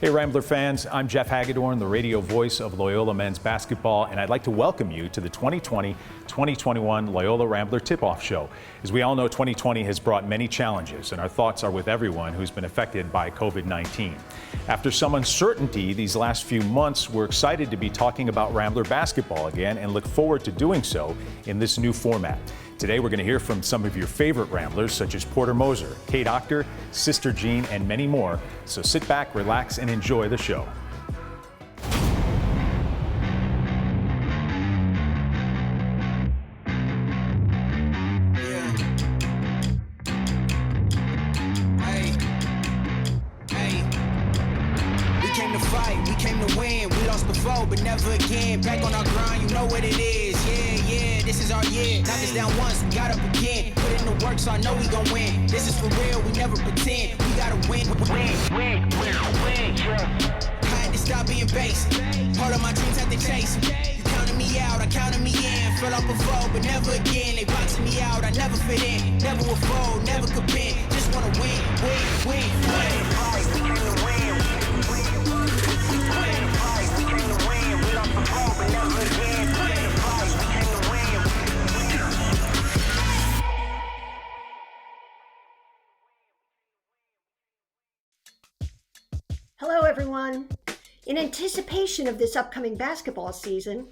Hey Rambler fans, I'm Jeff Hagedorn, the radio voice of Loyola men's basketball, and I'd like to welcome you to the 2020-2021 Loyola Rambler Tip-Off Show. As we all know, 2020 has brought many challenges, and our thoughts are with everyone who's been affected by COVID-19. After some uncertainty these last few months, we're excited to be talking about Rambler basketball again and look forward to doing so in this new format. Today we're going to hear from some of your favorite Ramblers, such as Porter Moser, Kate Octor, Sister Jean, and many more. So sit back, relax, and enjoy the show. We came to fight, we came to win. We lost before, but never again. Back on our grind, you know what it is. Yeah, this is our year. Knock us down once, we got up again. Put in the work, so I know we gon' win. This is for real, we never pretend. We gotta win, win, yeah. I had to stop being basic. Part of my dreams had to chase them. You counted me out, I counted me in. Fell off before, but never again. They boxing me out, I never fit in. Never will fold, never could bend. Just wanna win. We came to win. We came to win. We lost before, but never again. Hello everyone. In anticipation of this upcoming basketball season,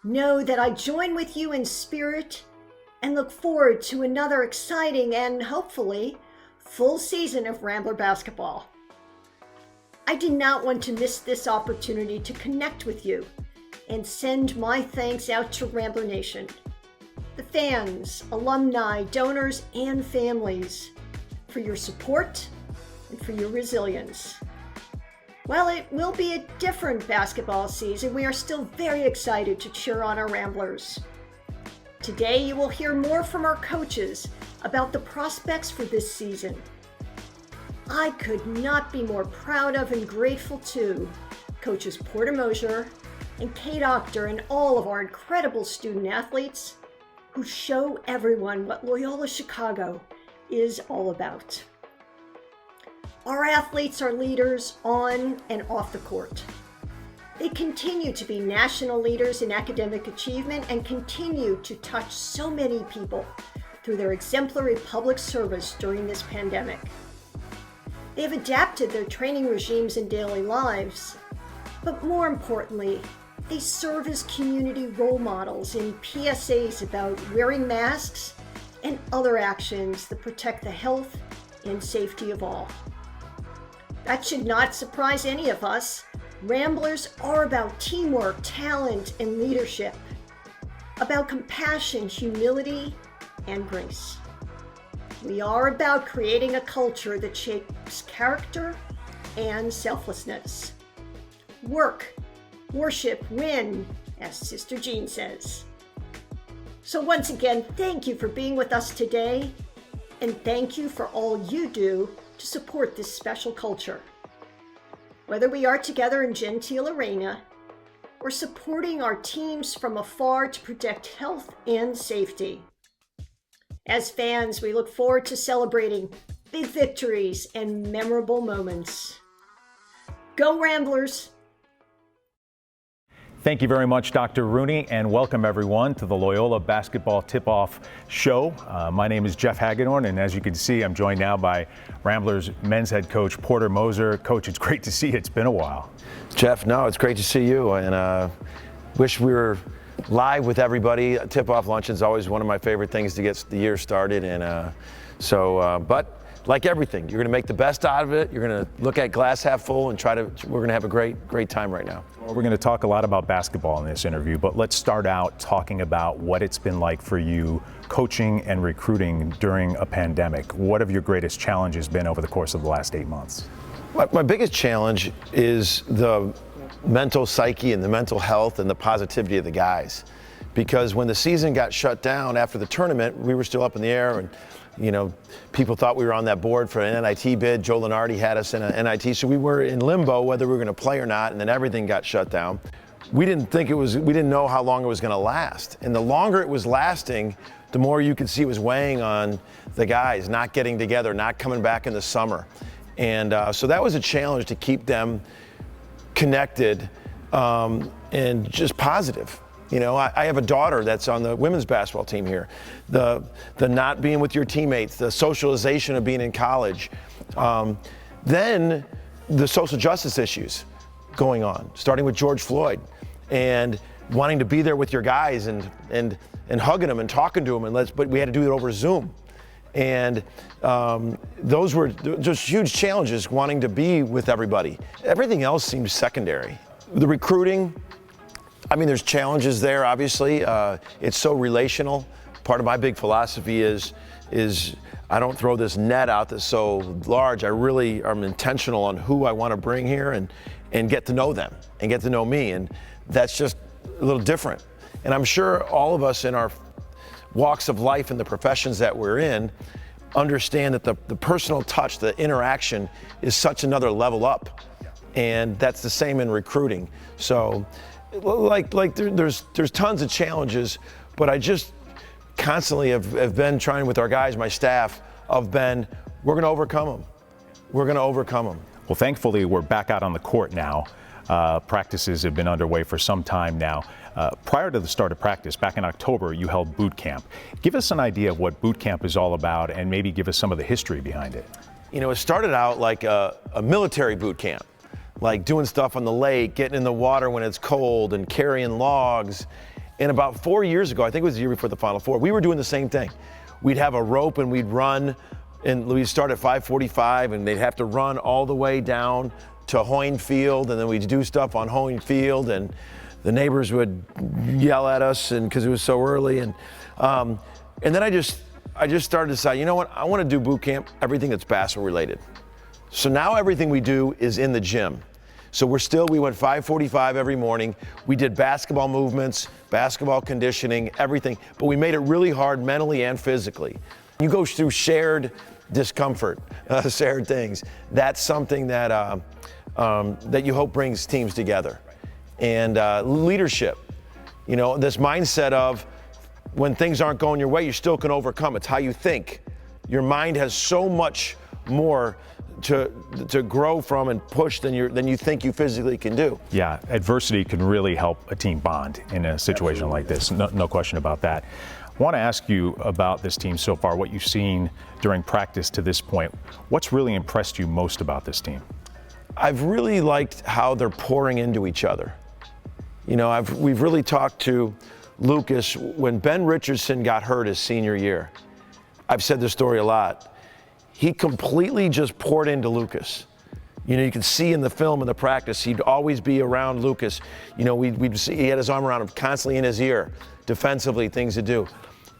know that I join with you in spirit and look forward to another exciting and hopefully full season of Rambler basketball. I did not want to miss this opportunity to connect with you and send my thanks out to Rambler Nation, the fans, alumni, donors, and families for your support and for your resilience. While it will be a different basketball season, we are still very excited to cheer on our Ramblers. Today, you will hear more from our coaches about the prospects for this season. I could not be more proud of and grateful to Coaches Porter Moser and Kate Octor and all of our incredible student athletes who show everyone what Loyola Chicago is all about. Our athletes are leaders on and off the court. They continue to be national leaders in academic achievement and continue to touch so many people through their exemplary public service during this pandemic. They have adapted their training regimes and daily lives, but more importantly, they serve as community role models in PSAs about wearing masks and other actions that protect the health and safety of all. That should not surprise any of us. Ramblers are about teamwork, talent, and leadership, about compassion, humility, and grace. We are about creating a culture that shapes character and selflessness. Work, worship, win, as Sister Jean says. So once again, thank you for being with us today, and thank you for all you do to support this special culture. Whether we are together in Gentile Arena or supporting our teams from afar to protect health and safety. As fans, we look forward to celebrating big victories and memorable moments. Go Ramblers! Thank you very much, Dr. Rooney, and welcome everyone to the Loyola Basketball Tip-Off Show. My name is Jeff Hagedorn, and as you can see, I'm joined now by Ramblers men's head coach Porter Moser. Coach, it's great to see you. It's been a while. Jeff, no, it's great to see you, and wish we were live with everybody. Tip-off luncheon is always one of my favorite things to get the year started, and but like everything, you're going to make the best out of it. You're going to look at glass half full and we're going to have a great time right now. Well, we're going to talk a lot about basketball in this interview, but let's start out talking about what it's been like for you coaching and recruiting during a pandemic. What have your greatest challenges been over the course of the last 8 months? My biggest challenge is the mental psyche and the mental health and the positivity of the guys. Because when the season got shut down after the tournament, we were still up in the air, and people thought we were on that board for an NIT bid. Joe Lenardi had us in an NIT, so we were in limbo whether we were going to play or not, and then everything got shut down. We didn't know how long it was going to last. And the longer it was lasting, the more you could see it was weighing on the guys, not getting together, not coming back in the summer. And so that was a challenge to keep them connected and just positive. You know, I have a daughter that's on the women's basketball team here. The not being with your teammates, the socialization of being in college, then the social justice issues going on, starting with George Floyd, and wanting to be there with your guys and hugging them and talking to them, but we had to do it over Zoom. And those were just huge challenges, wanting to be with everybody. Everything else seemed secondary. The recruiting, I mean, there's challenges there, obviously. It's so relational. Part of my big philosophy is I don't throw this net out that's so large. I really am intentional on who I want to bring here and get to know them and get to know me. And that's just a little different. And I'm sure all of us in our walks of life and the professions that we're in understand that the personal touch, the interaction is such another level up. And that's the same in recruiting. So there's tons of challenges, but I just constantly have been trying with our guys, my staff, we're going to overcome them. We're going to overcome them. Well, thankfully, we're back out on the court now. Practices have been underway for some time now. Prior to the start of practice, back in October, you held boot camp. Give us an idea of what boot camp is all about and maybe give us some of the history behind it. You know, it started out like a military boot camp, like doing stuff on the lake, getting in the water when it's cold and carrying logs. And about 4 years ago, I think it was the year before the Final Four, we were doing the same thing. We'd have a rope and we'd run, and we'd start at 5:45 and they'd have to run all the way down to Hoyne Field, and then we'd do stuff on Hoyne Field, and the neighbors would yell at us because it was so early. And then I just started to decide, you know what, I want to do boot camp, everything that's basketball related. So now everything we do is in the gym. So we went 5:45 every morning. We did basketball movements, basketball conditioning, everything, but we made it really hard mentally and physically. You go through shared discomfort, shared things. That's something that you hope brings teams together. And leadership, you know, this mindset of when things aren't going your way, you still can overcome. It's how you think. Your mind has so much more to grow from and push than you think you physically can do. Yeah, adversity can really help a team bond in a situation like this. No question about that. I want to ask you about this team so far, what you've seen during practice to this point. What's really impressed you most about this team? I've really liked how they're pouring into each other. You know, we've really talked to Lucas when Ben Richardson got hurt his senior year. I've said this story a lot. He completely just poured into Lucas. You know, you could see in the film and the practice, he'd always be around Lucas. You know, we'd see he had his arm around him, constantly in his ear, defensively, things to do.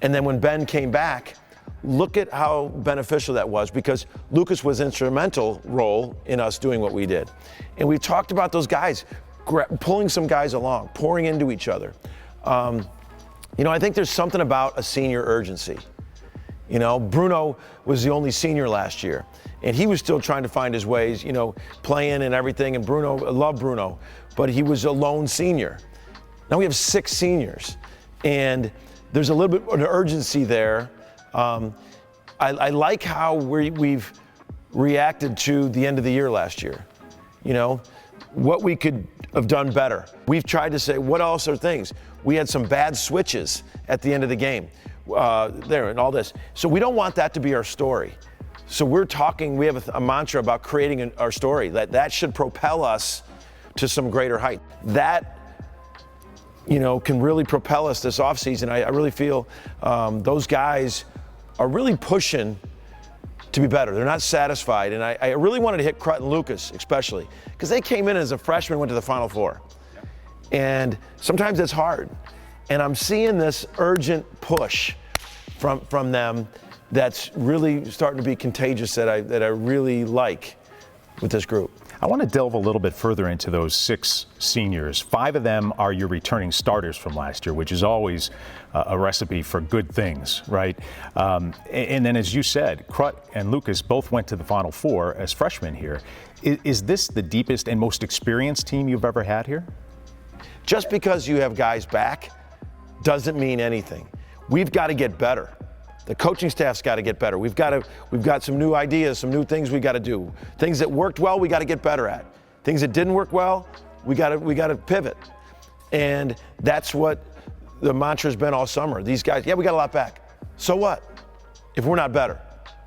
And then when Ben came back, look at how beneficial that was, because Lucas was an instrumental role in us doing what we did. And we talked about those guys, pulling some guys along, pouring into each other. You know, I think there's something about a senior urgency. You know, Bruno was the only senior last year, and he was still trying to find his ways, you know, playing and everything. And Bruno, I love Bruno, but he was a lone senior. Now we have 6 seniors, and there's a little bit of an urgency there. I like how we've reacted to the end of the year last year. You know, what we could have done better. We've tried to say, what else are things? We had some bad switches at the end of the game. There and all this. So we don't want that to be our story. So we have a mantra about creating our story, that should propel us to some greater height. That, you know, can really propel us this offseason. I really feel those guys are really pushing to be better. They're not satisfied. And I really wanted to hit Crut and Lucas, especially, because they came in as a freshman, went to the Final Four. And sometimes it's hard. And I'm seeing this urgent push from them that's really starting to be contagious, that I really like with this group. I want to delve a little bit further into those 6 seniors. 5 of them are your returning starters from last year, which is always a recipe for good things, right? And then, as you said, Crut and Lucas both went to the Final Four as freshmen here. Is this the deepest and most experienced team you've ever had here? Just because you have guys back doesn't mean anything. We've got to get better. The coaching staff's got to get better. We've got some new ideas, some new things we got to do. Things that worked well, we got to get better at. Things that didn't work well, we got to pivot. And that's what the mantra's been all summer. These guys, yeah, we got a lot back. So what? If we're not better.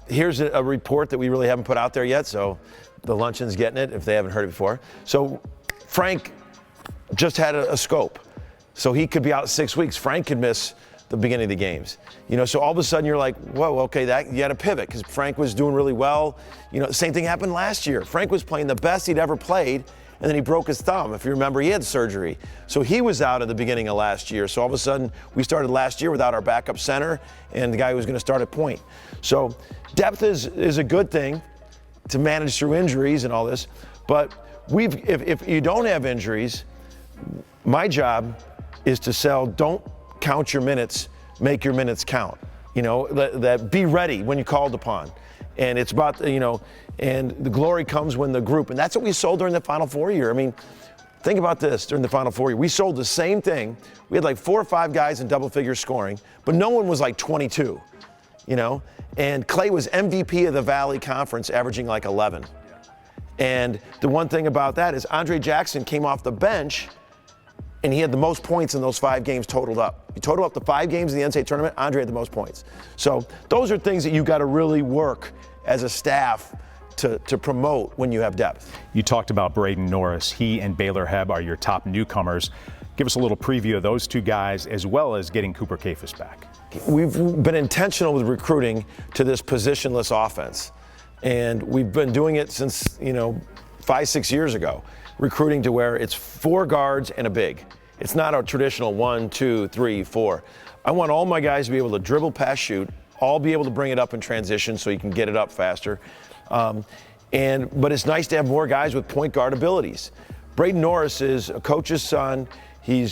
Here's a report that we really haven't put out there yet, so the luncheon's getting it if they haven't heard it before. So Frank just had a scope. So he could be out 6 weeks. Frank could miss the beginning of the games. So all of a sudden you're like, whoa, okay, that you had to pivot because Frank was doing really well. Same thing happened last year. Frank was playing the best he'd ever played, and then he broke his thumb. If you remember, he had surgery. So he was out at the beginning of last year. So all of a sudden, we started last year without our backup center and the guy who was going to start at point. So depth is a good thing to manage through injuries and all this. But if you don't have injuries, my job is to sell, don't count your minutes, make your minutes count. That be ready when you're called upon. And it's about, and the glory comes when the group, and that's what we sold during the Final Four year. I mean, think about this during the Final Four year. We sold the same thing. We had like 4 or 5 guys in double figure scoring, but no one was like 22, And Clay was MVP of the Valley Conference, averaging like 11. And the one thing about that is Andre Jackson came off the bench and he had the most points in those 5 games totaled up. You total up the 5 games in the NCAA tournament, Andre had the most points. So those are things that you got to really work as a staff to promote when you have depth. You talked about Braden Norris. He and Baylor Hebb are your top newcomers. Give us a little preview of those 2 guys, as well as getting Cooper Kafis back. We've been intentional with recruiting to this positionless offense. And we've been doing it since, 5-6 years ago, recruiting to where it's 4 guards and a big. It's not a traditional 1, 2, 3, 4. I want all my guys to be able to dribble, pass, shoot, all be able to bring it up in transition so you can get it up faster. But it's nice to have more guys with point guard abilities. Braden Norris is a coach's son. He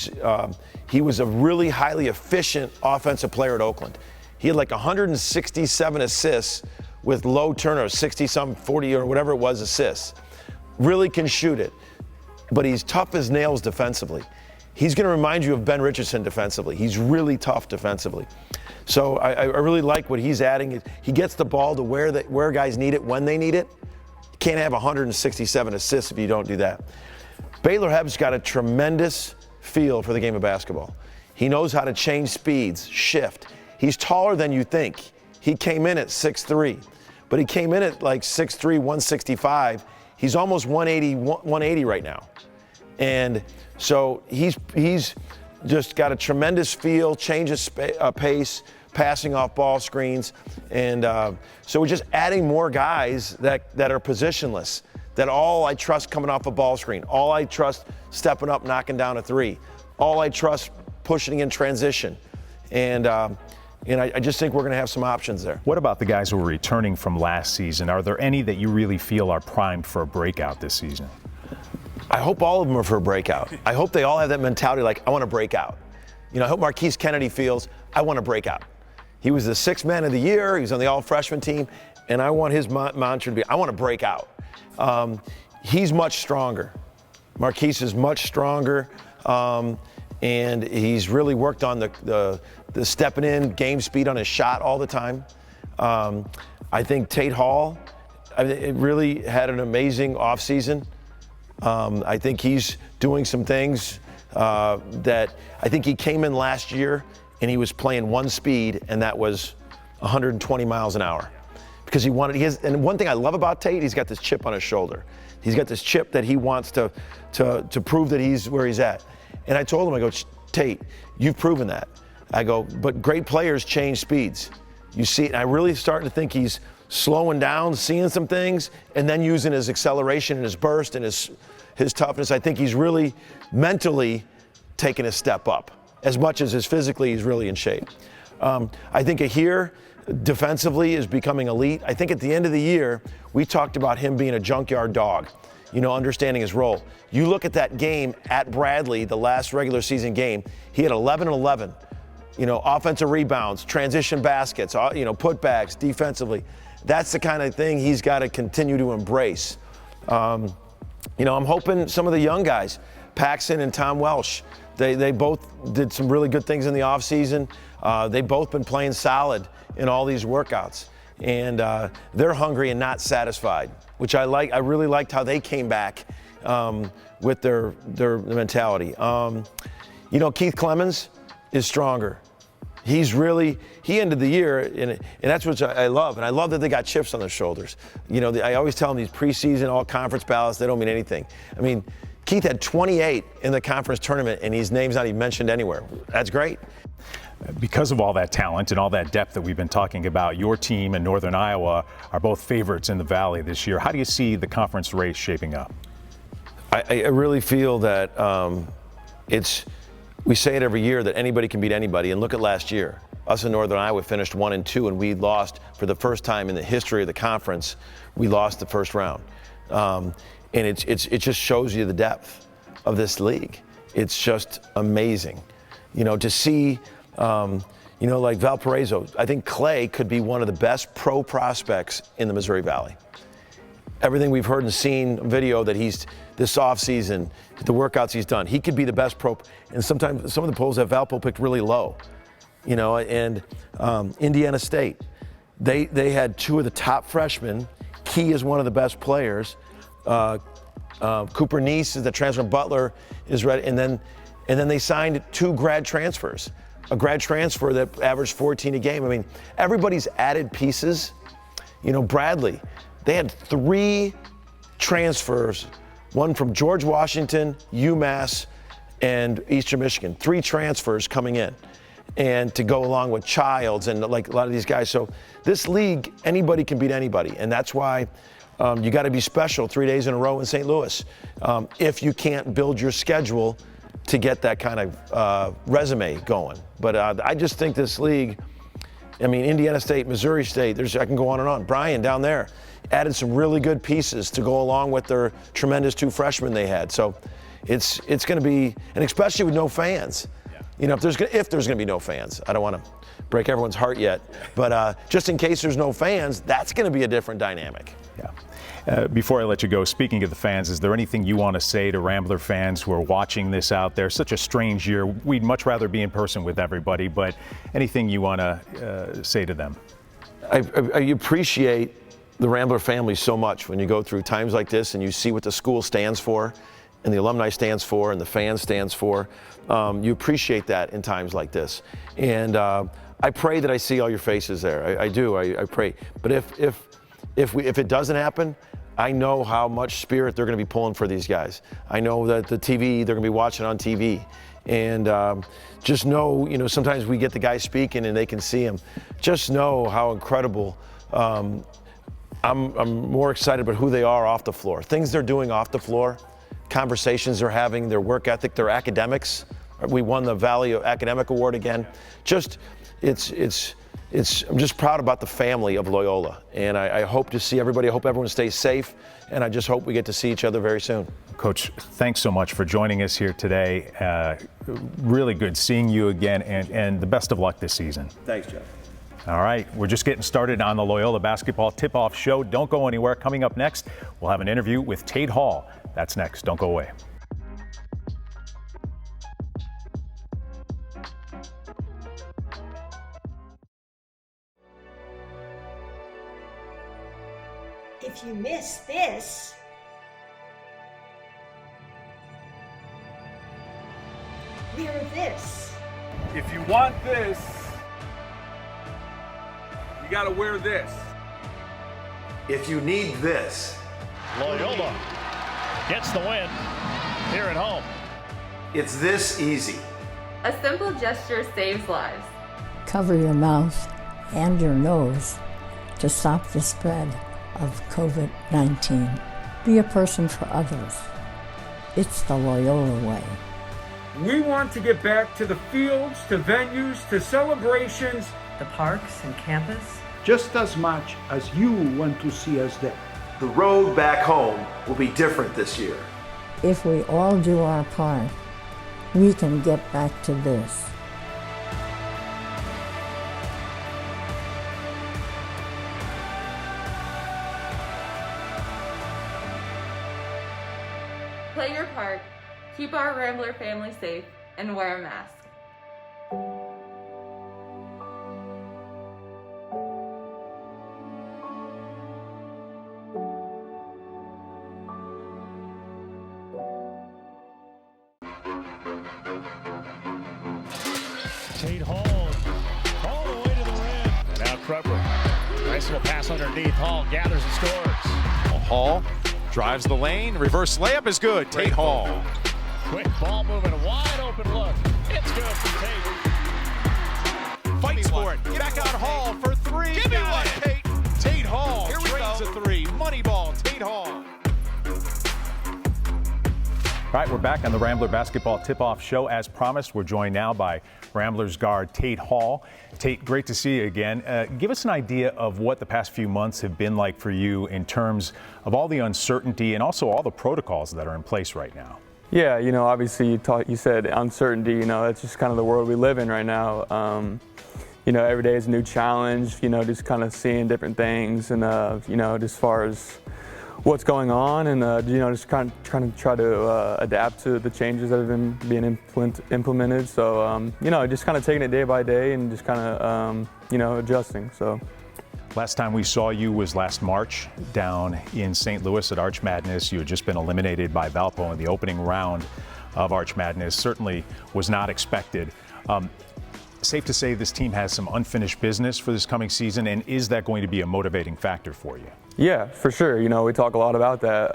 was a really highly efficient offensive player at Oakland. He had like 167 assists with low turnovers, 60-some, 40 or whatever it was assists. Really can shoot it, but he's tough as nails defensively. He's going to remind you of Ben Richardson defensively. He's really tough defensively. So I really like what he's adding. He gets the ball to where guys need it when they need it. You can't have 167 assists if you don't do that. Baylor Hebb's got a tremendous feel for the game of basketball. He knows how to change speeds, shift. He's taller than you think. He came in at 6'3", but he came in at like 6'3", 165. He's almost 180 right now. And so he's just got a tremendous feel, changes pace, passing off ball screens. And so we're just adding more guys that are positionless, that all I trust coming off a ball screen, all I trust stepping up, knocking down a 3, all I trust pushing in transition. And I just think we're going to have some options there. What about the guys who are returning from last season? Are there any that you really feel are primed for a breakout this season? I hope all of them are for a breakout. I hope they all have that mentality like, I want to break out. I hope Marquise Kennedy feels, I want to break out. He was the 6th man of the year. He's on the all-freshman team. And I want his mantra to be, I want to break out. He's much stronger. Marquise is much stronger. And he's really worked on the stepping in, game speed on his shot all the time. I think Tate Hall, it really had an amazing offseason. I think he's doing some things that I think he came in last year and he was playing one speed, and that was 120 miles an hour. Because and one thing I love about Tate, he's got this chip on his shoulder. He's got this chip that he wants to prove that he's where he's at. And I told him, I go, Tate, you've proven that. I go, but great players change speeds. You see, and I really starting to think he's slowing down, seeing some things, and then using his acceleration and his burst and his toughness. I think he's really mentally taking a step up as much as physically he's really in shape. I think here defensively is becoming elite. I think at the end of the year, we talked about him being a junkyard dog, understanding his role. You look at that game at Bradley, the last regular season game, he had 11 and 11. Offensive rebounds, transition baskets, putbacks defensively. That's the kind of thing he's got to continue to embrace. I'm hoping some of the young guys, Paxson and Tom Welsh, they both did some really good things in the offseason. They've both been playing solid, in all these workouts. And they're hungry and not satisfied, which I like. I really liked how they came back with their mentality. You know, Keith Clemens is stronger. He ended the year, and that's what I love. And I love that they got chips on their shoulders. You know, I always tell them these preseason, all conference ballots, they don't mean anything. I mean, Keith had 28 in the conference tournament, and his name's not even mentioned anywhere. That's great. Because of all that talent and all that depth that we've been talking about, your team and Northern Iowa are both favorites in the Valley this year. How do you see the conference race shaping up? I really feel that we say it every year that anybody can beat anybody, and look at last year. Us in Northern Iowa finished 1-2, and we lost for the first time in the history of the conference. We lost the first round, and it just shows you the depth of this league. It's just amazing, you know, to see. You know, like Valparaiso, I think Clay could be one of the best pro prospects in the Missouri Valley. Everything we've heard and seen video that he's this offseason, the workouts he's done, he could be the best pro. And sometimes some of the polls have Valpo picked really low, you know. And Indiana State, they had two of the top freshmen. Key is one of the best players. Cooper Neese is the transfer. Butler is ready, and then they signed 2 grad transfers. A grad transfer that averaged 14 a game. I mean, everybody's added pieces. You know, Bradley, they had 3 transfers, one from George Washington, UMass, and Eastern Michigan. 3 transfers coming in, and to go along with Childs and like a lot of these guys. So this league, anybody can beat anybody, and that's why you got to be special 3 days in a row in St. Louis if you can't build your schedule to get that kind of resume going. But I just think this league, I mean, Indiana State, Missouri State, I can go on and on. Bryan down there added some really good pieces to go along with their tremendous 2 freshmen they had. So it's going to be, and especially with no fans. Yeah. You know, if there's going to be no fans, I don't want to break everyone's heart yet, but just in case there's no fans, that's going to be a different dynamic. Yeah. Before I let you go, speaking of the fans, is there anything you want to say to Rambler fans who are watching this out there? Such a strange year. We'd much rather be in person with everybody, but anything you want to say to them? I appreciate the Rambler family so much when you go through times like this and you see what the school stands for and the alumni stands for and the fan stands for. You appreciate that in times like this. And I pray that I see all your faces there. I do. I pray. But if it doesn't happen, I know how much spirit they're going to be pulling for these guys. I know that the TV, they're going to be watching on TV. And just know, you know, sometimes we get the guys speaking and they can see them. Just know how incredible. I'm more excited about who they are off the floor. Things they're doing off the floor, conversations they're having, their work ethic, their academics. We won the Valley Academic Award again. I'm just proud about the family of Loyola, and I hope to see everybody. I hope everyone stays safe, and I just hope we get to see each other very soon. Coach, thanks so much for joining us here today. Really good seeing you again, and the best of luck this season. Thanks, Jeff. All right, we're just getting started on the Loyola Basketball Tip-Off Show. Don't go anywhere. Coming up next, we'll have an interview with Tate Hall. That's next. Don't go away. If you miss this, wear this. If you want this, you gotta wear this. If you need this, Loyola gets the win here at home. it's this easy. A simple gesture saves lives. Cover your mouth and your nose to stop the spread of COVID-19. Be a person for others. It's the Loyola way. We want to get back to the fields, to venues, to celebrations, the parks and campus, just as much as you want to see us there. The road back home will be different this year. If we all do our part, we can get back to this. Play your part, keep our Rambler family safe, and wear a mask. Tate Hall all the way to the rim. And now Crupper. Nice little pass underneath. Hall gathers and scores. Hall drives the lane. Reverse layup is good. Tate Hall. Quick ball moving. Wide open look. It's good for Tate. Fights for it. Back out Hall for three. Give me one, Tate. Tate Hall drains a three. Money ball, Tate Hall. All right, we're back on the Rambler Basketball Tip-Off Show. As promised, we're joined now by Ramblers guard Tate Hall. Tate, great to see you again. Give us an idea of what the past few months have been like for you in terms of all the uncertainty and also all the protocols that are in place right now. Yeah, obviously you said uncertainty, that's just kind of the world we live in right now. Every day is a new challenge, just kind of seeing different things and, just as far as what's going on and, just kind of trying to try to adapt to the changes that have been being implemented. So, just kind of taking it day by day and just kind of, adjusting. So. Last time we saw you was last March down in St. Louis at Arch Madness. You had just been eliminated by Valpo in the opening round of Arch Madness. Certainly was not expected. Safe to say this team has some unfinished business for this coming season, and is that going to be a motivating factor for you? Yeah, for sure. We talk a lot about that.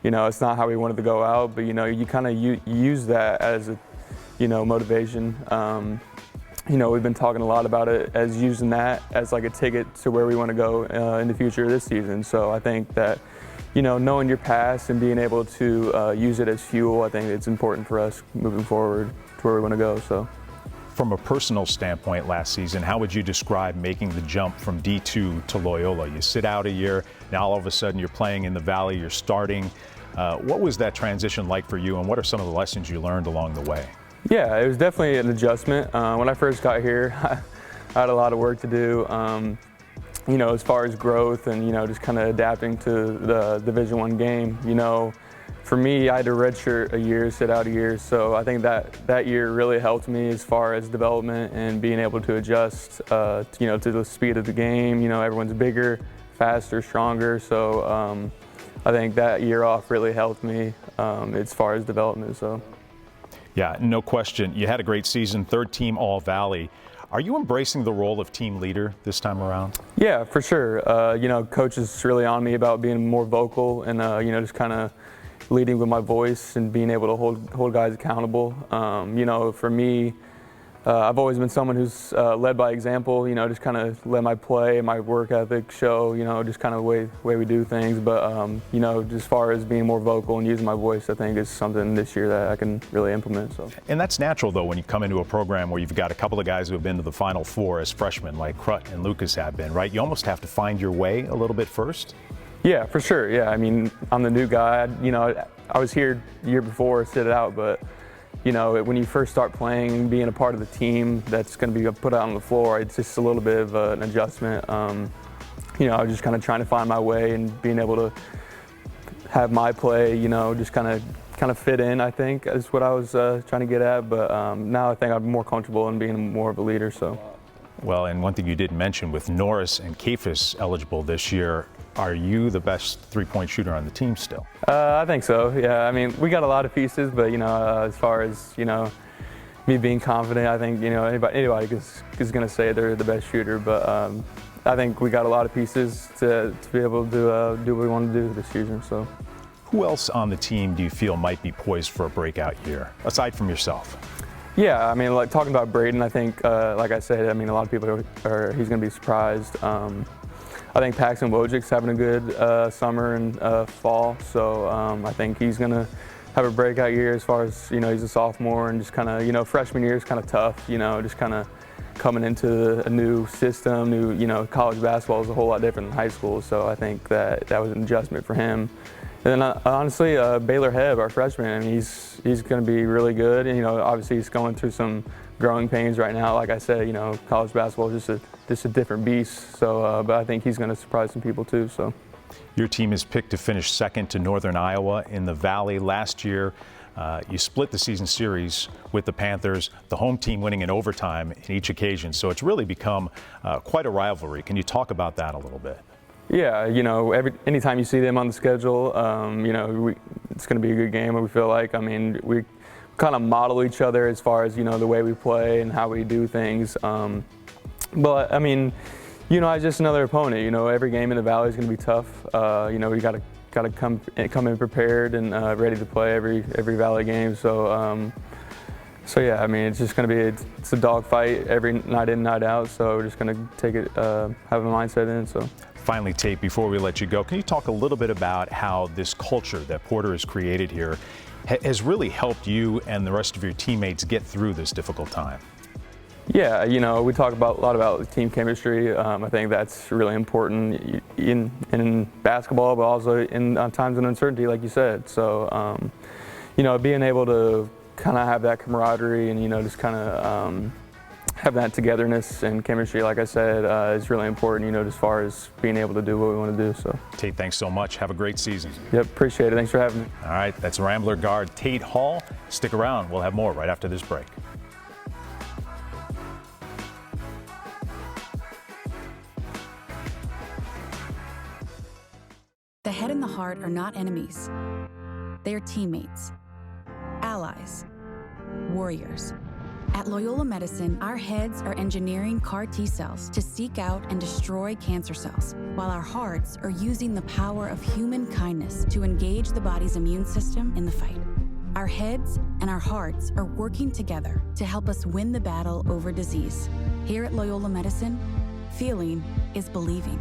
It's not how we wanted to go out, but, you kind of use that as a, motivation. We've been talking a lot about it as using that as like a ticket to where we want to go in the future this season. So I think that, knowing your past and being able to use it as fuel, I think it's important for us moving forward to where we want to go. So. From a personal standpoint last season, how would you describe making the jump from D2 to Loyola? You sit out a year, now all of a sudden you're playing in the Valley, you're starting. What was that transition like for you, and what are some of the lessons you learned along the way? Yeah, it was definitely an adjustment. When I first got here, I had a lot of work to do, as far as growth and, just kind of adapting to the Division I game. For me, I had to redshirt a year, sit out a year, so I think that year really helped me as far as development and being able to adjust, to the speed of the game. Everyone's bigger, faster, stronger, so I think that year off really helped me as far as development. So. Yeah, no question. You had a great season, third team All-Valley. Are you embracing the role of team leader this time around? Yeah, for sure. Coach is really on me about being more vocal and, just kind of leading with my voice and being able to hold guys accountable. For me, I've always been someone who's led by example, just kind of let my play, my work ethic show, just kind of the way we do things. But, as far as being more vocal and using my voice, I think is something this year that I can really implement. So. And that's natural, though, when you come into a program where you've got a couple of guys who have been to the Final Four as freshmen, like Crut and Lucas have been, right? You almost have to find your way a little bit first. Yeah, for sure. Yeah, I mean, I'm the new guy. I was here the year before, sit it out, but when you first start playing, being a part of the team that's going to be put out on the floor, it's just a little bit of an adjustment. I was just kind of trying to find my way and being able to have my play, just kind of fit in, I think, is what I was trying to get at. But now I think I'm more comfortable in being more of a leader. So. Well, and one thing you didn't mention, with Norris and Cephas eligible this year, are you the best three-point shooter on the team still? I think so, yeah. I mean, we got a lot of pieces, but, as far as, me being confident, I think, anybody is going to say they're the best shooter, but I think we got a lot of pieces to be able to do what we want to do this season, so. Who else on the team do you feel might be poised for a breakout year, aside from yourself? Yeah, I mean, like talking about Braden, I think, like I said, I mean, a lot of people he's going to be surprised. I think Paxton Wojcik's having a good summer and fall, so I think he's going to have a breakout year as far as, he's a sophomore and just kind of, freshman year is kind of tough, just kind of coming into a new system, college basketball is a whole lot different than high school, so I think that was an adjustment for him. And then honestly, Baylor Heb, our freshman, I mean, he's going to be really good. And, obviously he's going through some growing pains right now. Like I said, college basketball is just a different beast. So, but I think he's going to surprise some people too. So. Your team is picked to finish second to Northern Iowa in the Valley. Last year, you split the season series with the Panthers, the home team winning in overtime in each occasion. So it's really become quite a rivalry. Can you talk about that a little bit? Yeah, anytime you see them on the schedule, it's going to be a good game. We feel like, I mean, we kind of model each other as far as, the way we play and how we do things. But I mean, it's just another opponent. Every game in the Valley is going to be tough. We got to come in prepared and ready to play every Valley game. So yeah, I mean, it's just going to be it's a dogfight every night in, night out. So we're just going to take it, have a mindset in. So. Finally, Tate, before we let you go, can you talk a little bit about how this culture that Porter has created here has really helped you and the rest of your teammates get through this difficult time? Yeah, we talk a lot about team chemistry. I think that's really important in basketball, but also in times of uncertainty, like you said. So, being able to kind of have that camaraderie and, just kind of have that togetherness and chemistry, like I said, is really important, as far as being able to do what we want to do. So, Tate, thanks so much. Have a great season. Yep, appreciate it. Thanks for having me. All right, that's Rambler guard Tate Hall. Stick around. We'll have more right after this break. The head and the heart are not enemies. They are teammates, allies, warriors. At Loyola Medicine, our heads are engineering CAR T cells to seek out and destroy cancer cells, while our hearts are using the power of human kindness to engage the body's immune system in the fight. Our heads and our hearts are working together to help us win the battle over disease. Here at Loyola Medicine, feeling is believing.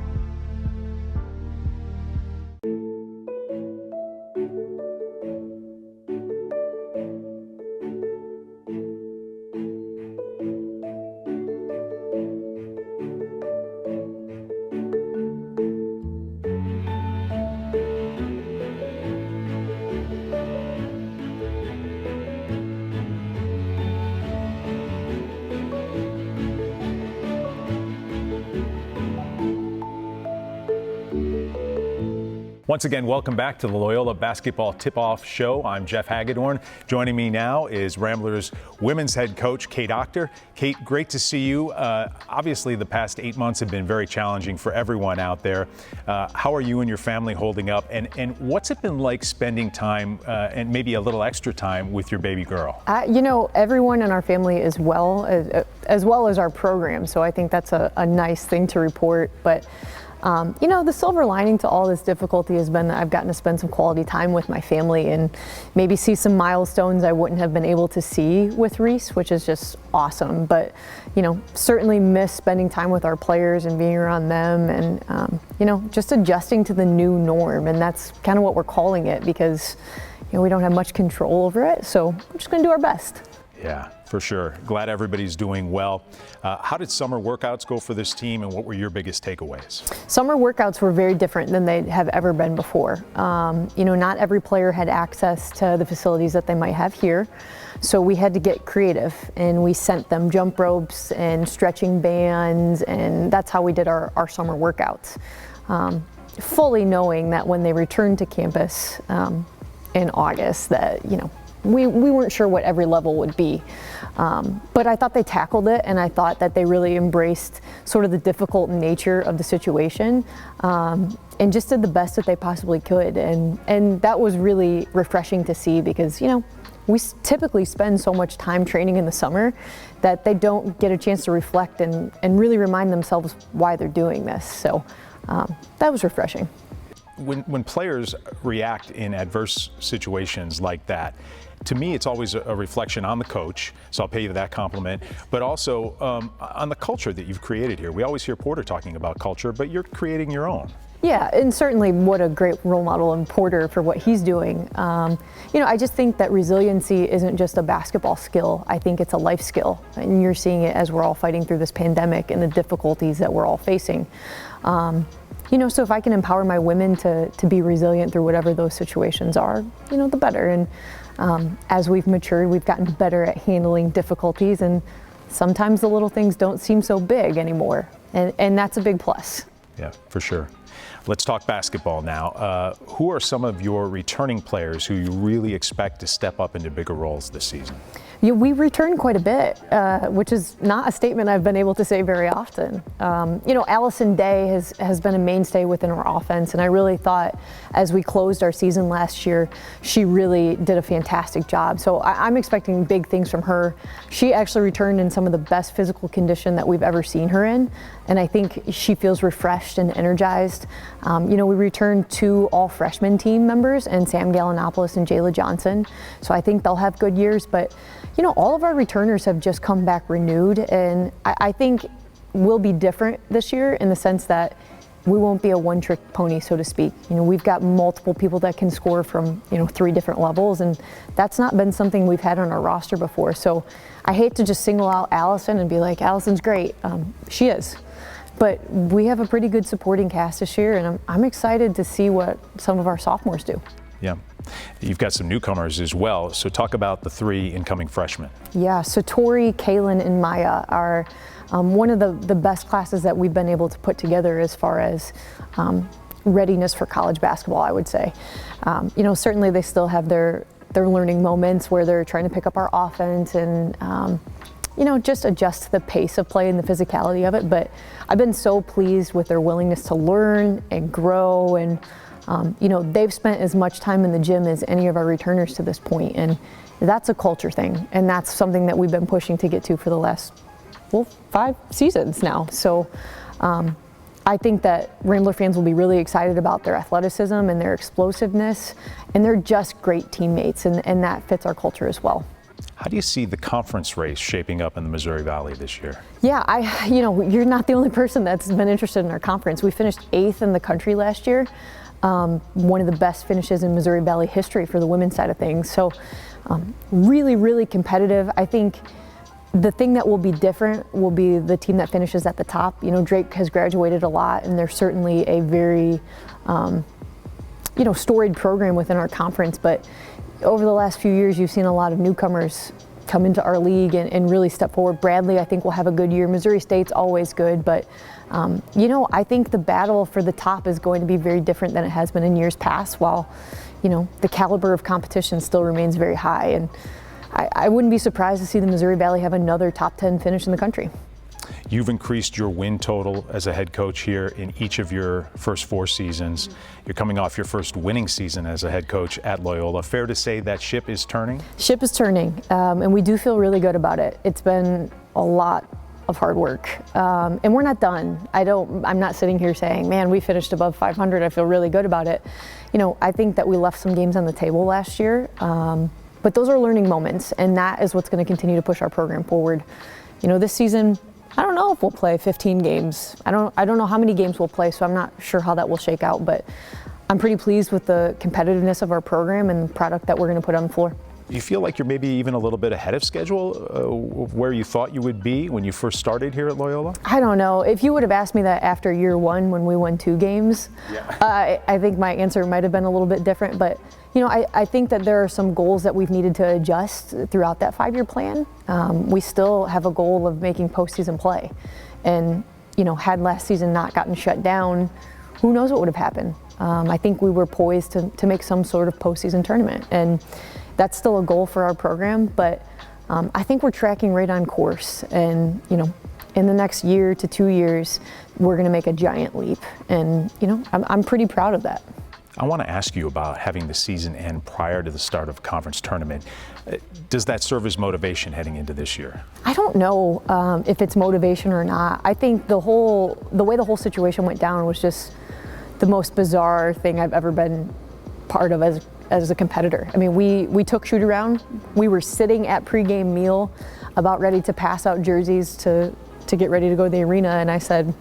Once again, welcome back to the Loyola Basketball Tip-Off Show. I'm Jeff Hagedorn. Joining me now is Ramblers women's head coach, Kate Octor. Kate, great to see you. Obviously, the past 8 months have been very challenging for everyone out there. How are you and your family holding up? And what's it been like spending time and maybe a little extra time with your baby girl? Everyone in our family is well as our program. So I think that's a nice thing to report. But the silver lining to all this difficulty has been that I've gotten to spend some quality time with my family and maybe see some milestones I wouldn't have been able to see with Reese, which is just awesome. But, certainly miss spending time with our players and being around them and, just adjusting to the new norm. And that's kind of what we're calling it because, we don't have much control over it. So we're just going to do our best. Yeah, for sure. Glad everybody's doing well. How did summer workouts go for this team, and what were your biggest takeaways? Summer workouts were very different than they have ever been before. Not every player had access to the facilities that they might have here. So we had to get creative, and we sent them jump ropes and stretching bands, and that's how we did our summer workouts. Fully knowing that when they returned to campus in August that, we weren't sure what every level would be. But I thought they tackled it, and I thought that they really embraced sort of the difficult nature of the situation and just did the best that they possibly could. And that was really refreshing to see because, we typically spend so much time training in the summer that they don't get a chance to reflect and really remind themselves why they're doing this. So that was refreshing. When players react in adverse situations like that, to me, it's always a reflection on the coach, so I'll pay you that compliment, but also on the culture that you've created here. We always hear Porter talking about culture, but you're creating your own. Yeah, and certainly what a great role model in Porter for what he's doing. I just think that resiliency isn't just a basketball skill. I think it's a life skill, and you're seeing it as we're all fighting through this pandemic and the difficulties that we're all facing. So if I can empower my women to be resilient through whatever those situations are, the better. And as we've matured, we've gotten better at handling difficulties, and sometimes the little things don't seem so big anymore. And that's a big plus. Yeah, for sure. Let's talk basketball now. Who are some of your returning players who you really expect to step up into bigger roles this season? Yeah, we return quite a bit, which is not a statement I've been able to say very often. Allison Day has been a mainstay within our offense, and I really thought as we closed our season last year, she really did a fantastic job. So I'm expecting big things from her. She actually returned in some of the best physical condition that we've ever seen her in, and I think she feels refreshed and energized. We returned 2 all-freshman team members, and Sam Gallinopoulos and Jayla Johnson, so I think they'll have good years, but all of our returners have just come back renewed, and I think we'll be different this year in the sense that we won't be a one-trick pony, so to speak. We've got multiple people that can score from, 3 different levels, and that's not been something we've had on our roster before. So I hate to just single out Allison and be like, Allison's great. She is. But we have a pretty good supporting cast this year, and I'm excited to see what some of our sophomores do. Yeah. You've got some newcomers as well, so talk about the 3 incoming freshmen. Yeah, so Tori, Kaylin, and Maya are one of the best classes that we've been able to put together as far as readiness for college basketball, I would say. Certainly they still have their learning moments where they're trying to pick up our offense and just adjust to the pace of play and the physicality of it, but I've been so pleased with their willingness to learn and grow, and they've spent as much time in the gym as any of our returners to this point, and that's a culture thing, and that's something that we've been pushing to get to for the last, 5 seasons now. So I think that Rambler fans will be really excited about their athleticism and their explosiveness, and they're just great teammates, and that fits our culture as well. How do you see the conference race shaping up in the Missouri Valley this year? Yeah, you're not the only person that's been interested in our conference. We finished 8th in the country last year. One of the best finishes in Missouri Valley history for the women's side of things. So really, really competitive. I think the thing that will be different will be the team that finishes at the top. Drake has graduated a lot, and they're certainly a very, storied program within our conference. But over the last few years, you've seen a lot of newcomers come into our league and really step forward. Bradley, I think, will have a good year. Missouri State's always good, but I think the battle for the top is going to be very different than it has been in years past, while, the caliber of competition still remains very high. And I wouldn't be surprised to see the Missouri Valley have another top 10 finish in the country. You've increased your win total as a head coach here in each of your first 4 seasons. You're coming off your first winning season as a head coach at Loyola. Fair to say that ship is turning? Ship is turning, and we do feel really good about it. It's been a lot of hard work, and we're not done. I'm not sitting here saying, man, we finished above 500. I feel really good about it. I think that we left some games on the table last year, but those are learning moments, and that is what's going to continue to push our program forward. This season, I don't know if we'll play 15 games. I don't know how many games we'll play, so I'm not sure how that will shake out, but I'm pretty pleased with the competitiveness of our program and the product that we're going to put on the floor. Do you feel like you're maybe even a little bit ahead of schedule where you thought you would be when you first started here at Loyola? I don't know. If you would have asked me that after year 1 when we won 2 games, I think my answer might have been a little bit different. But, I think that there are some goals that we've needed to adjust throughout that 5-year plan. We still have a goal of making postseason play. And, had last season not gotten shut down, who knows what would have happened. I think we were poised to make some sort of postseason tournament. And that's still a goal for our program, but I think we're tracking right on course. And, in the next year to 2 years, we're going to make a giant leap. And, I'm pretty proud of that. I want to ask you about having the season end prior to the start of conference tournament. Does that serve as motivation heading into this year? I don't know if it's motivation or not. I think the way the whole situation went down was just the most bizarre thing I've ever been part of as a competitor. I mean, we took shoot around. We were sitting at pregame meal about ready to pass out jerseys to get ready to go to the arena, and I said,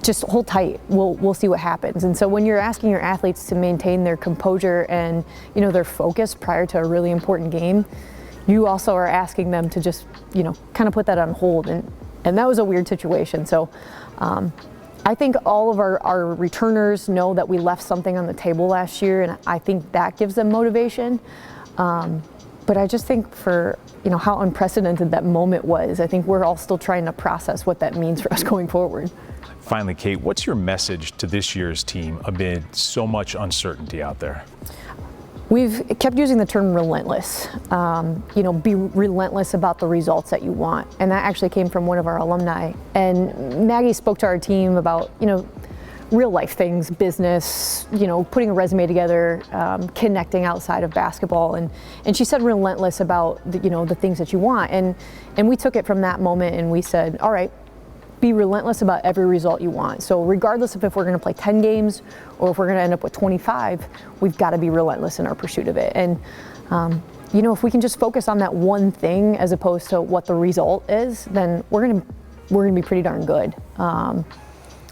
just hold tight, we'll see what happens. And so when you're asking your athletes to maintain their composure and their focus prior to a really important game, you also are asking them to just kind of put that on hold, and that was a weird situation. So I think all of our returners know that we left something on the table last year, and I think that gives them motivation. But I just think for how unprecedented that moment was, I think we're all still trying to process what that means for us going forward. Finally, Kate, what's your message to this year's team amid so much uncertainty out there? We've kept using the term relentless. Be relentless about the results that you want. And that actually came from one of our alumni. And Maggie spoke to our team about, real life things, business, putting a resume together, connecting outside of basketball. And she said relentless about the things that you want. And we took it from that moment and we said, all right, be relentless about every result you want. So regardless of if we're going to play 10 games or if we're going to end up with 25, we've got to be relentless in our pursuit of it. And if we can just focus on that one thing as opposed to what the result is, then we're going to be pretty darn good.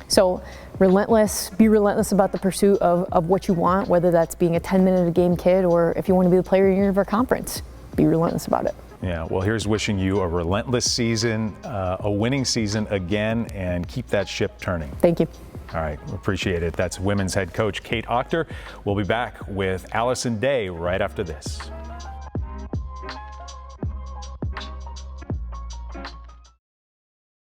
So relentless, be relentless about the pursuit of what you want, whether that's being a 10-minute-a-game kid or if you want to be the player of our conference, be relentless about it. Yeah, well, here's wishing you a relentless season, a winning season again, and keep that ship turning. Thank you. All right, appreciate it. That's women's head coach Kate Ochter. We'll be back with Allison Day right after this.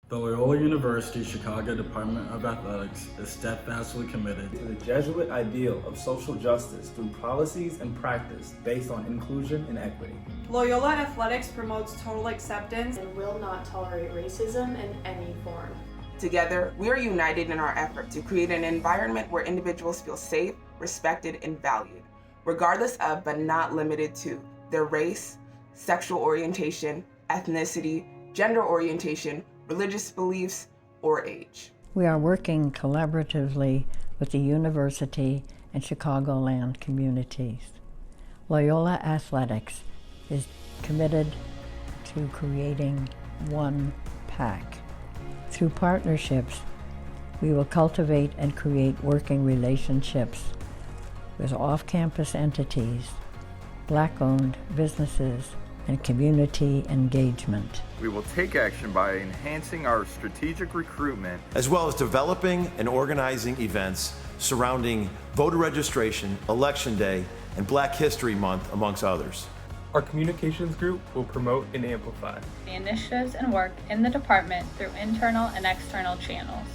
The Loyola University Chicago Department of Athletics is steadfastly committed to the Jesuit ideal of social justice through policies and practice based on inclusion and equity. Loyola Athletics promotes total acceptance and will not tolerate racism in any form. Together, we are united in our effort to create an environment where individuals feel safe, respected, and valued, regardless of but not limited to their race, sexual orientation, ethnicity, gender orientation, religious beliefs, or age. We are working collaboratively with the university and Chicagoland communities. Loyola Athletics is committed to creating one pack. Through partnerships, we will cultivate and create working relationships with off-campus entities, Black-owned businesses, and community engagement. We will take action by enhancing our strategic recruitment, as well as developing and organizing events surrounding voter registration, Election Day, and Black History Month, amongst others. Our communications group will promote and amplify the initiatives and work in the department through internal and external channels.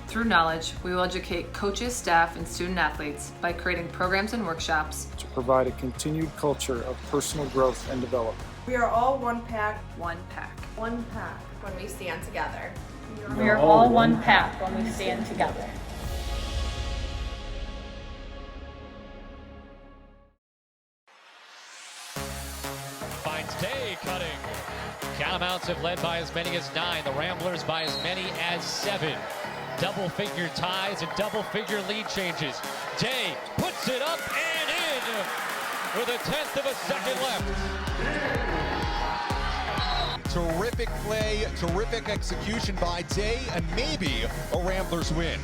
Through knowledge, we will educate coaches, staff, and student athletes by creating programs and workshops to provide a continued culture of personal growth and development. We are all one pack. One pack. One pack when we stand together. We are all one pack when we stand together. Finds Day cutting. Catamounts have led by as many as 9. The Ramblers by as many as 7. Double-figure ties and double-figure lead changes. Day puts it up and in with a 1/10 of a second left. Terrific play, terrific execution by Day, and maybe a Ramblers win.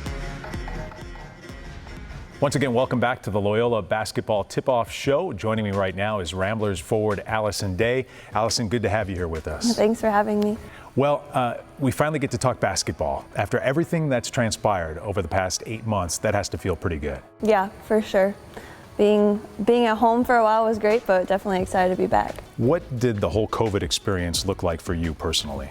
Once again, welcome back to the Loyola Basketball Tip-Off Show. Joining me right now is Ramblers forward Allison Day. Allison, good to have you here with us. Thanks for having me. Well, we finally get to talk basketball. After everything that's transpired over the past 8 months, that has to feel pretty good. Yeah, for sure. Being at home for a while was great, but definitely excited to be back. What did the whole COVID experience look like for you personally?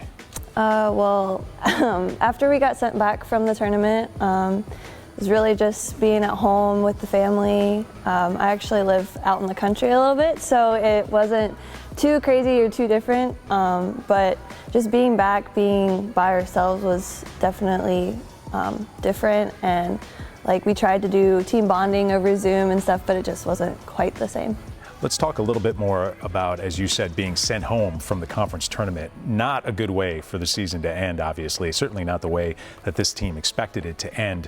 After we got sent back from the tournament, it was really just being at home with the family. I actually live out in the country a little bit, so it wasn't too crazy or too different, but just being back, being by ourselves was definitely different, and we tried to do team bonding over Zoom and stuff, but it just wasn't quite the same. Let's talk a little bit more about, as you said, being sent home from the conference tournament. Not a good way for the season to end, obviously. Certainly not the way that this team expected it to end.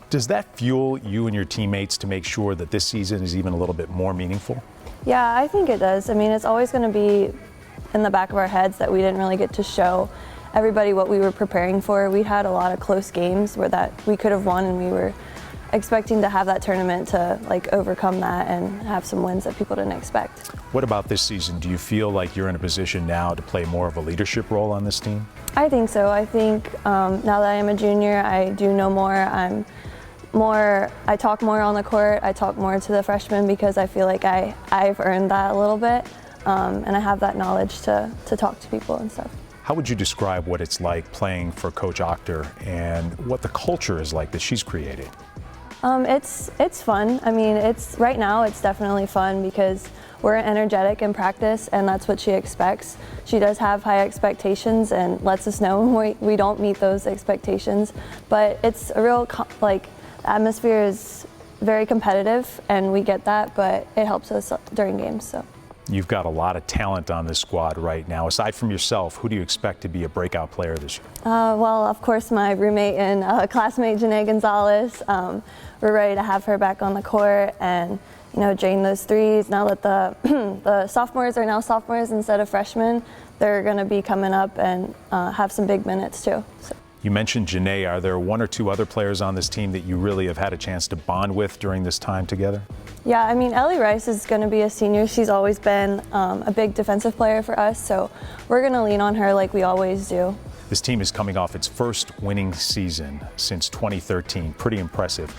Does that fuel you and your teammates to make sure that this season is even a little bit more meaningful? Yeah, I think it does. I mean, it's always going to be in the back of our heads that we didn't really get to show everybody what we were preparing for. We had a lot of close games where that we could have won, and we were expecting to have that tournament to overcome that and have some wins that people didn't expect. What about this season? Do you feel like you're in a position now to play more of a leadership role on this team? I think so. I think now that I am a junior, I do know more. I talk more on the court. I talk more to the freshmen because I feel like I've earned that a little bit, and I have that knowledge to talk to people and stuff. How would you describe what it's like playing for Coach Octor and what the culture is like that she's created? It's fun. I mean, right now it's definitely fun because we're energetic in practice, and that's what she expects. She does have high expectations and lets us know when we don't meet those expectations. But it's a real the atmosphere is very competitive, and we get that, but it helps us during games. So. You've got a lot of talent on this squad right now. Aside from yourself, who do you expect to be a breakout player this year? Well, of course, my roommate and classmate, Janae Gonzalez. We're ready to have her back on the court and, drain those threes. Now that the sophomores are now sophomores instead of freshmen, they're going to be coming up and have some big minutes too. So. You mentioned Janae. Are there one or two other players on this team that you really have had a chance to bond with during this time together? Yeah, I mean, Ellie Rice is going to be a senior. She's always been a big defensive player for us, so we're going to lean on her like we always do. This team is coming off its first winning season since 2013. Pretty impressive.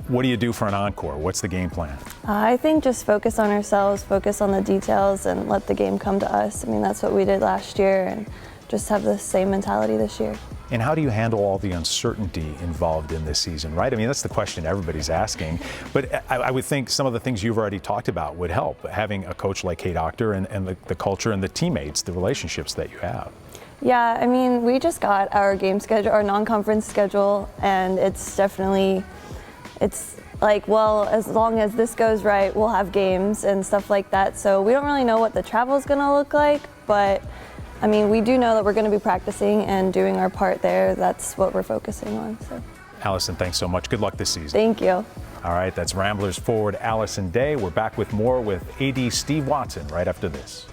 What do you do for an encore? What's the game plan? I think just focus on ourselves, focus on the details, and let the game come to us. I mean, that's what we did last year, and just have the same mentality this year. And how do you handle all the uncertainty involved in this season, right? I mean, that's the question everybody's asking. But I would think some of the things you've already talked about would help, having a coach like Kate Octor and the culture and the teammates, the relationships that you have. Yeah, I mean, we just got our game schedule, our non-conference schedule, and it's like, well, as long as this goes right, we'll have games and stuff like that. So we don't really know what the travel is going to look like, but I mean, we do know that we're going to be practicing and doing our part there. That's what we're focusing on. So. Allison, thanks so much. Good luck this season. Thank you. All right, that's Ramblers forward Allison Day. We're back with more with AD Steve Watson right after this.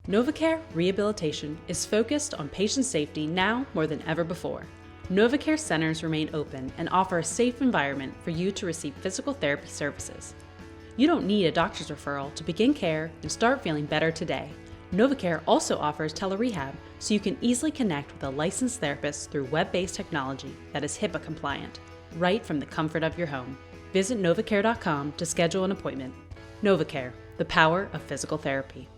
NovaCare Rehabilitation is focused on patient safety now more than ever before. NovaCare centers remain open and offer a safe environment for you to receive physical therapy services. You don't need a doctor's referral to begin care and start feeling better today. NovaCare also offers telerehab, so you can easily connect with a licensed therapist through web-based technology that is HIPAA compliant, right from the comfort of your home. Visit novacare.com to schedule an appointment. NovaCare, the power of physical therapy.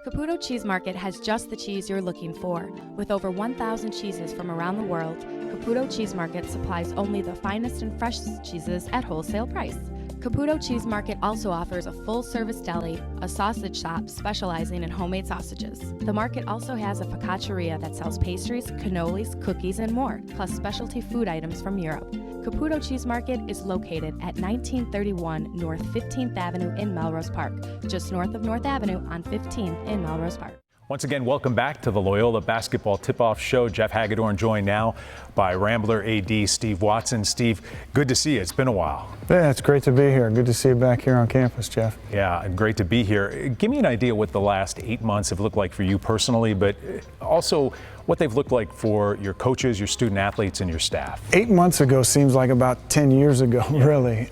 Caputo Cheese Market has just the cheese you're looking for. With over 1,000 cheeses from around the world, Caputo Cheese Market supplies only the finest and freshest cheeses at wholesale price. Caputo Cheese Market also offers a full-service deli, a sausage shop specializing in homemade sausages. The market also has a focacceria that sells pastries, cannolis, cookies, and more, plus specialty food items from Europe. Caputo Cheese Market is located at 1931 North 15th Avenue in Melrose Park, just north of North Avenue on 15th in Melrose Park. Once again, welcome back to the Loyola Basketball Tip-Off Show. Jeff Hagedorn joined now by Rambler AD Steve Watson. Steve, good to see you. It's been a while. Yeah, it's great to be here. Good to see you back here on campus, Jeff. Yeah, and great to be here. Give me an idea what the last 8 months have looked like for you personally, but also what they've looked like for your coaches, your student athletes, and your staff. 8 months ago seems like about 10 years ago, really.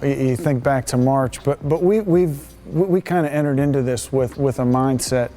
You think back to March, but we kind of entered into this with a mindset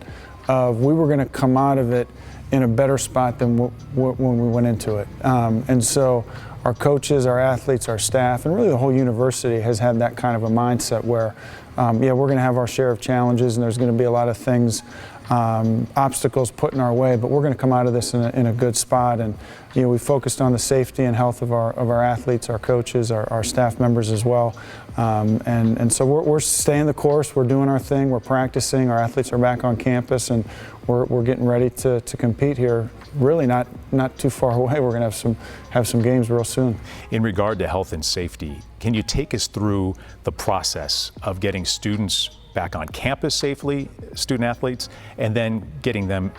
of we were going to come out of it in a better spot than when we went into it. And so our coaches, our athletes, our staff, and really the whole university has had that kind of a mindset where, yeah, we're going to have our share of challenges and there's going to be a lot of things, obstacles put in our way, but we're going to come out of this in a good spot. And you know, we focused on the safety and health of our athletes, our coaches, our staff members as well. And so we're staying the course. We're doing our thing. We're practicing. Our athletes are back on campus, and we're getting ready to compete here. Really not too far away. We're going to have some games real soon. In regard to health and safety, can you take us through the process of getting students back on campus safely, student athletes, and then getting them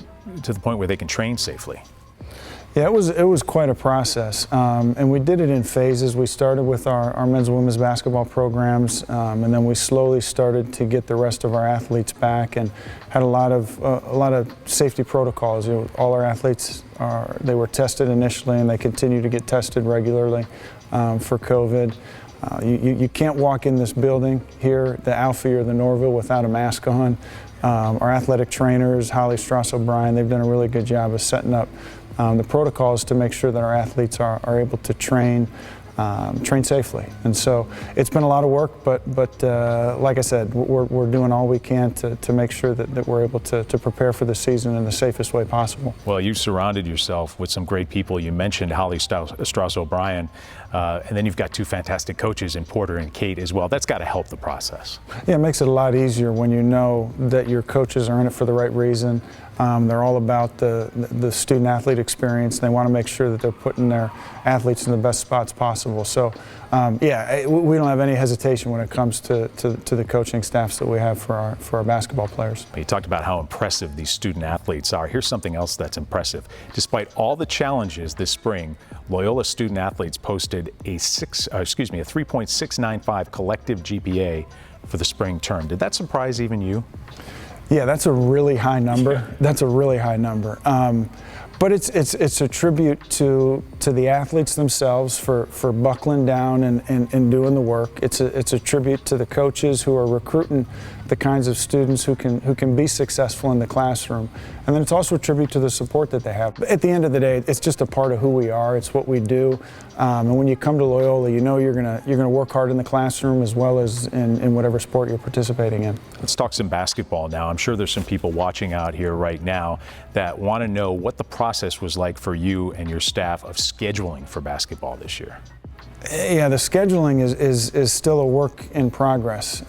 to the point where they can train safely? Yeah, it was quite a process, and we did it in phases. We started with our men's and women's basketball programs, and then we slowly started to get the rest of our athletes back, and had a lot of safety protocols. You know, all our athletes they were tested initially, and they continue to get tested regularly for COVID. You can't walk in this building here, the Alfie or the Norville, without a mask on. Our athletic trainers, Holly Strauss O'Brien, they've done a really good job of setting up the protocols to make sure that our athletes are able to train safely. And so it's been a lot of work, but like I said, we're doing all we can to make sure that we're able to prepare for the season in the safest way possible. Well, you surrounded yourself with some great people. You mentioned Holly Strauss O'Brien, and then you've got two fantastic coaches in Porter and Kate as well. That's got to help the process. Yeah, it makes it a lot easier when you know that your coaches are in it for the right reason. They're all about the student-athlete experience. They want to make sure that they're putting their athletes in the best spots possible. So, yeah, we don't have any hesitation when it comes to the coaching staffs that we have for our basketball players. You talked about how impressive these student-athletes are. Here's something else that's impressive. Despite all the challenges this spring, Loyola student-athletes posted a 3.695 collective GPA for the spring term. Did that surprise even you? Yeah, that's a really high number. That's a really high number. But it's a tribute to the athletes themselves for buckling down and doing the work. It's a tribute to the coaches who are recruiting the kinds of students who can be successful in the classroom. And then it's also a tribute to the support that they have. But at the end of the day, it's just a part of who we are. It's what we do. And when you come to Loyola, you know you're gonna work hard in the classroom as well as in whatever sport you're participating in. Let's talk some basketball now. I'm sure there's some people watching out here right now that want to know what the process was like for you and your staff of scheduling for basketball this year. Yeah, the scheduling is still a work in progress.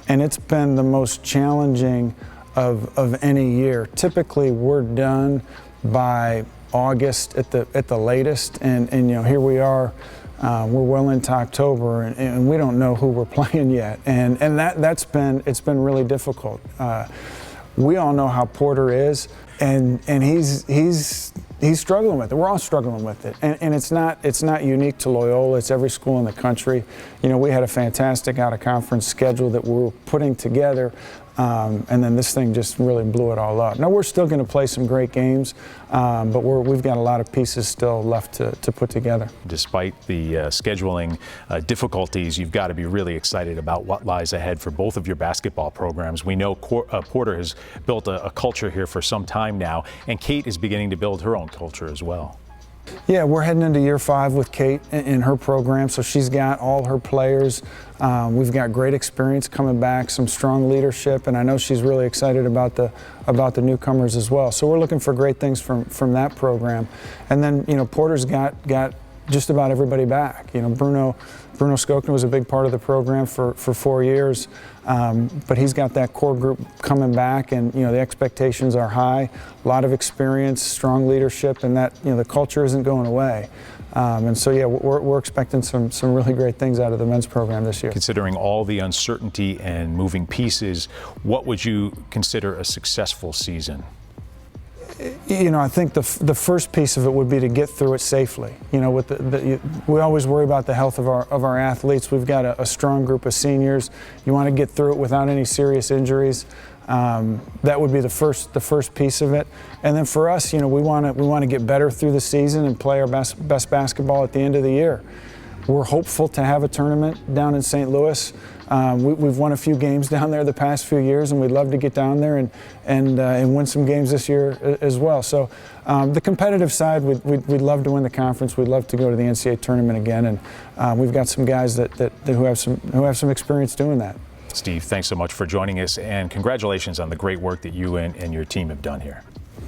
And it's been the most challenging of any year. Typically, we're done by August at the latest, and you know, here we are. We're well into October, and we don't know who we're playing yet, and it's been really difficult. We all know how Porter is, and he's struggling with it. We're all struggling with it, and it's not unique to Loyola. It's every school in the country. You know, we had a fantastic out-of-conference schedule that we were putting together, and then this thing just really blew it all up. Now we're still going to play some great games, but we've got a lot of pieces still left to put together. Despite the scheduling difficulties, you've got to be really excited about what lies ahead for both of your basketball programs. We know Porter has built a culture here for some time now, and Kate is beginning to build her own culture as well. Yeah, we're heading into year 5 with Kate in her program, so she's got all her players. We've got great experience coming back, some strong leadership, and I know she's really excited about the newcomers as well. So we're looking for great things from that program. And then, you know, Porter's got just about everybody back. You know, Bruno Skokna was a big part of the program for 4 years, but he's got that core group coming back, and you know the expectations are high. A lot of experience, strong leadership, and that the culture isn't going away. And so yeah, we're expecting some really great things out of the men's program this year. Considering all the uncertainty and moving pieces, what would you consider a successful season? You know, I think the first piece of it would be to get through it safely. You know, with we always worry about the health of our athletes. We've got a strong group of seniors. You want to get through it without any serious injuries. That would be the first piece of it. And then for us, you know, we want to get better through the season and play our best basketball at the end of the year. We're hopeful to have a tournament down in St. Louis. We've won a few games down there the past few years, and we'd love to get down there and win some games this year as well. So the competitive side, we'd love to win the conference. We'd love to go to the NCAA tournament again, and we've got some guys who have some experience doing that. Steve, thanks so much for joining us, and congratulations on the great work that you and your team have done here.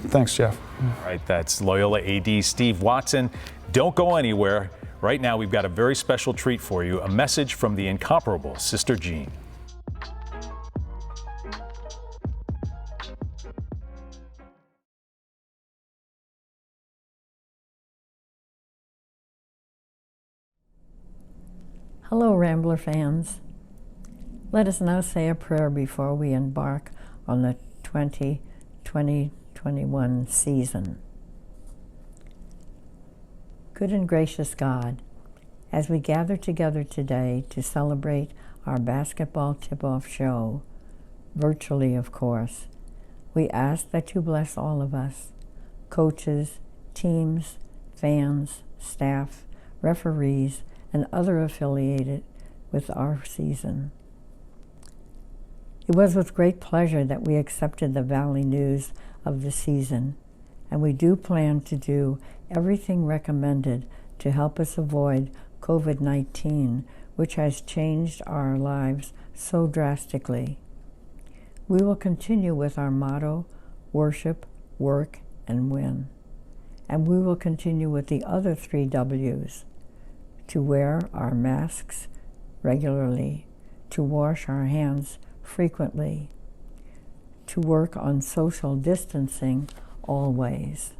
Thanks, Jeff. All right, that's Loyola AD Steve Watson. Don't go anywhere. Right now, we've got a very special treat for you, a message from the incomparable Sister Jean. Hello, Rambler fans. Let us now say a prayer before we embark on the 2020-21 season. Good and gracious God, as we gather together today to celebrate our basketball tip-off show, virtually of course, we ask that you bless all of us, coaches, teams, fans, staff, referees, and other affiliated with our season. It was with great pleasure that we accepted the Valley news of the season, and we do plan to do everything recommended to help us avoid COVID-19, which has changed our lives so drastically. We will continue with our motto, worship, work, and win. And we will continue with the other 3 W's, to wear our masks regularly, to wash our hands frequently, to work on social distancing always.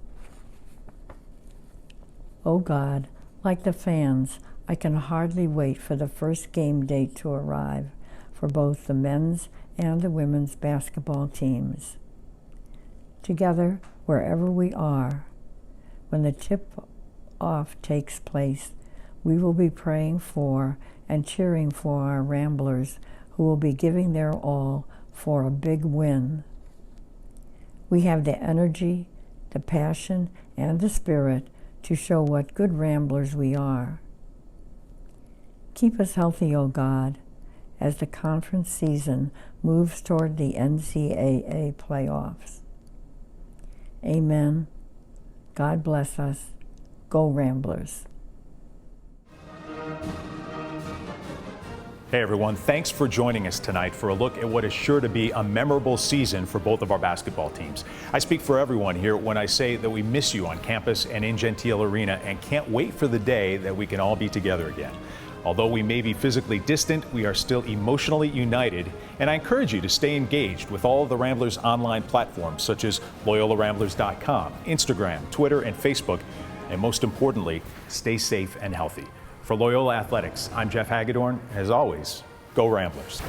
Oh God, like the fans, I can hardly wait for the first game date to arrive for both the men's and the women's basketball teams. Together, wherever we are, when the tip-off takes place, we will be praying for and cheering for our Ramblers who will be giving their all for a big win. We have the energy, the passion, and the spirit to show what good Ramblers we are. Keep us healthy, O God, as the conference season moves toward the NCAA playoffs. Amen. God bless us. Go Ramblers. Hey everyone, thanks for joining us tonight for a look at what is sure to be a memorable season for both of our basketball teams. I speak for everyone here when I say that we miss you on campus and in Gentile Arena and can't wait for the day that we can all be together again. Although we may be physically distant, we are still emotionally united, and I encourage you to stay engaged with all of the Ramblers online platforms such as LoyolaRamblers.com, Instagram, Twitter, and Facebook, and most importantly, stay safe and healthy. For Loyola Athletics, I'm Jeff Hagedorn. As always, go Ramblers.